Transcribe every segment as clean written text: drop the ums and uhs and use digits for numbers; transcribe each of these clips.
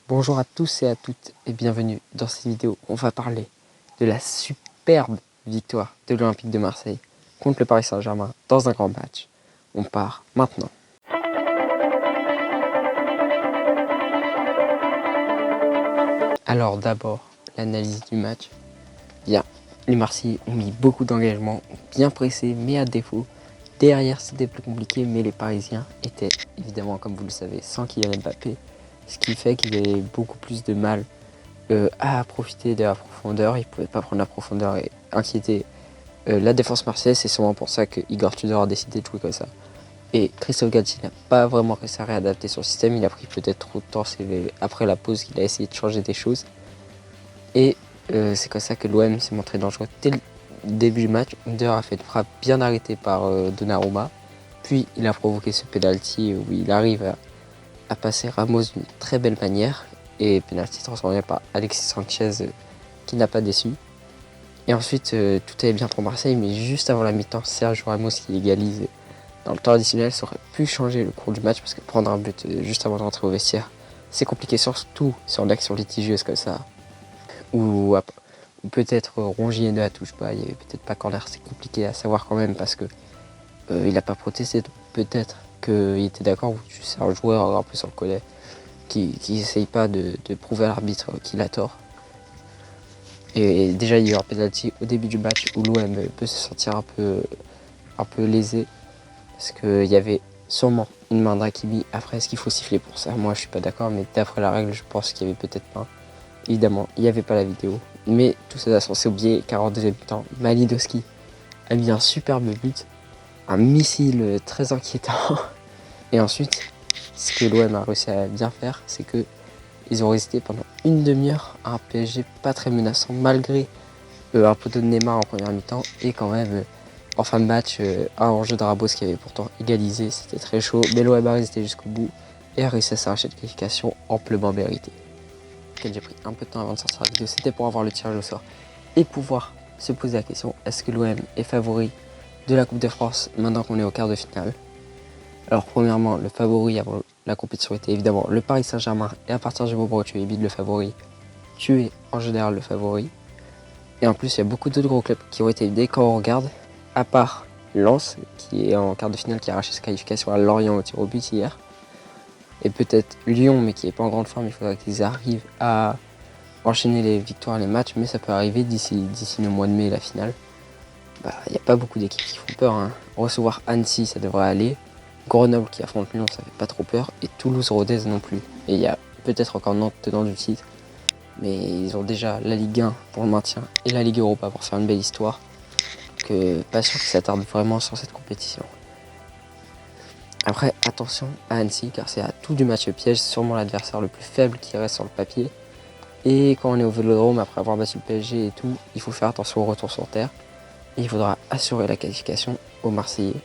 Bonjour à tous et à toutes et bienvenue dans cette vidéo. On va parler de la superbe victoire de l'Olympique de Marseille contre le Paris Saint-Germain dans un grand match. On part maintenant. Alors d'abord, l'analyse du match. Bien, les Marseillais ont mis beaucoup d'engagement, bien pressé, mais à défaut. Derrière, c'était plus compliqué, mais les Parisiens étaient évidemment, comme vous le savez, sans Kylian Mbappé. Ce qui fait qu'ils avaient beaucoup plus de mal à profiter de la profondeur. Ils ne pouvaient pas prendre la profondeur et inquiéter la défense marseillaise. C'est sûrement pour ça que Igor Tudor a décidé de jouer comme ça. Et Christophe Galtier n'a pas vraiment réussi à réadapter son système. Il a pris peut-être trop de temps. C'est après la pause qu'il a essayé de changer des choses. Et c'est comme ça que l'OM s'est montré dangereux dès le début du match. Under a fait une frappe bien arrêtée par Donnarumma. Puis il a provoqué ce penalty où il arrive à passer Ramos d'une très belle manière. Et penalty transformé par Alexis Sanchez qui n'a pas déçu. Et ensuite, tout allait bien pour Marseille, mais juste avant la mi-temps, Sergio Ramos qui égalise dans le temps additionnel, ça aurait pu changer le cours du match parce que prendre un but juste avant de rentrer au vestiaire, c'est compliqué, surtout sur une action litigieuse comme ça. Ou peut-être Rongier ne la touche pas, il n'y avait peut-être pas corner, c'est compliqué à savoir quand même parce que il n'a pas protesté, donc peut-être qu'il était d'accord, ou c'est un joueur un peu sur le collet qui n'essaye pas de prouver à l'arbitre qu'il a tort. Et déjà, il y a eu un penalty au début du match où l'OM peut se sentir un peu lésé parce qu'il y avait sûrement une main d'Hakimi. Après, est-ce qu'il faut siffler pour ça? Moi, je suis pas d'accord, mais d'après la règle, je pense qu'il y avait peut-être pas. Évidemment, il n'y avait pas la vidéo. Mais tout ça s'est oublié, 42e temps, Malidowski a mis un superbe but, un missile très inquiétant. Et ensuite, ce que l'OM a réussi à bien faire, c'est que ils ont résisté pendant une demi-heure à un PSG pas très menaçant, malgré un poteau de Neymar en première mi-temps. Et quand même, en fin de match, un enjeu de Ramos qui avait pourtant égalisé. C'était très chaud, mais l'OM a résisté jusqu'au bout et a réussi à s'arracher de qualification amplement méritée. J'ai pris un peu de temps avant de sortir la vidéo, c'était pour avoir le tirage au sort et pouvoir se poser la question, est-ce que l'OM est favori de la Coupe de France maintenant qu'on est au quart de finale? Alors premièrement, le favori avant la compétition était évidemment le Paris Saint-Germain, et à partir du moment où tu évites le favori, tu es en général le favori. Et en plus, il y a beaucoup d'autres gros clubs qui ont été aidés quand on regarde, à part Lens, qui est en quart de finale, qui a arraché sa qualification à Lorient au tir au but hier. Et peut-être Lyon, mais qui n'est pas en grande forme, il faudra qu'ils arrivent à enchaîner les victoires et les matchs, mais ça peut arriver d'ici le mois de mai, la finale. Il n'y a pas beaucoup d'équipes qui font peur, hein. Recevoir Annecy, ça devrait aller. Grenoble qui affronte Lyon, ça fait pas trop peur. Et Toulouse-Rodez non plus. Et il y a peut-être encore Nantes tenant du titre. Mais ils ont déjà la Ligue 1 pour le maintien et la Ligue Europa pour faire une belle histoire. Donc pas sûr qu'ils s'attardent vraiment sur cette compétition. Après, attention à Annecy, car c'est à tout du match piège, sûrement l'adversaire le plus faible qui reste sur le papier. Et quand on est au Vélodrome, après avoir battu le PSG et tout, il faut faire attention au retour sur terre. Et il faudra assurer la qualification aux Marseillais.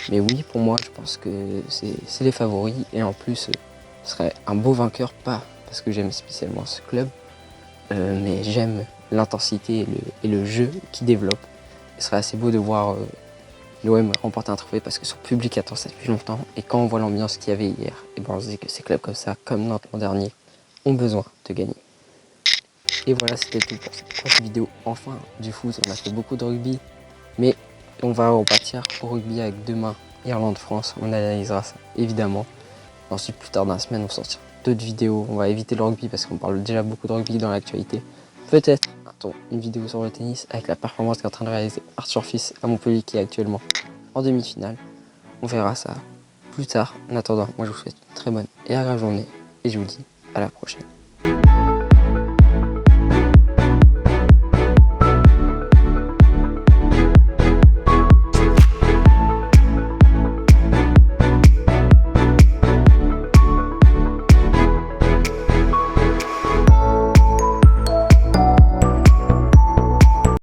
Mais oui, pour moi, je pense que c'est les favoris. Et en plus, ce serait un beau vainqueur, pas parce que j'aime spécialement ce club, mais j'aime l'intensité et le jeu qu'il développe. Ce serait assez beau de voir l'OM remporter un trophée parce que son public attend ça depuis longtemps. Et quand on voit l'ambiance qu'il y avait hier, et ben on se dit que ces clubs comme ça, comme Nantes l'an dernier, ont besoin de gagner. Et voilà, c'était tout pour cette courte vidéo. Enfin, du foot, on a fait beaucoup de rugby, mais on va repartir au rugby avec demain Irlande-France. On analysera ça, évidemment. Ensuite, plus tard dans la semaine, on sortira d'autres vidéos. On va éviter le rugby parce qu'on parle déjà beaucoup de rugby dans l'actualité. Peut-être une vidéo sur le tennis avec la performance qu'est en train de réaliser Arthur Fils à Montpellier qui est actuellement en demi-finale. On verra ça plus tard. En attendant, moi je vous souhaite une très bonne et agréable journée et je vous dis à la prochaine.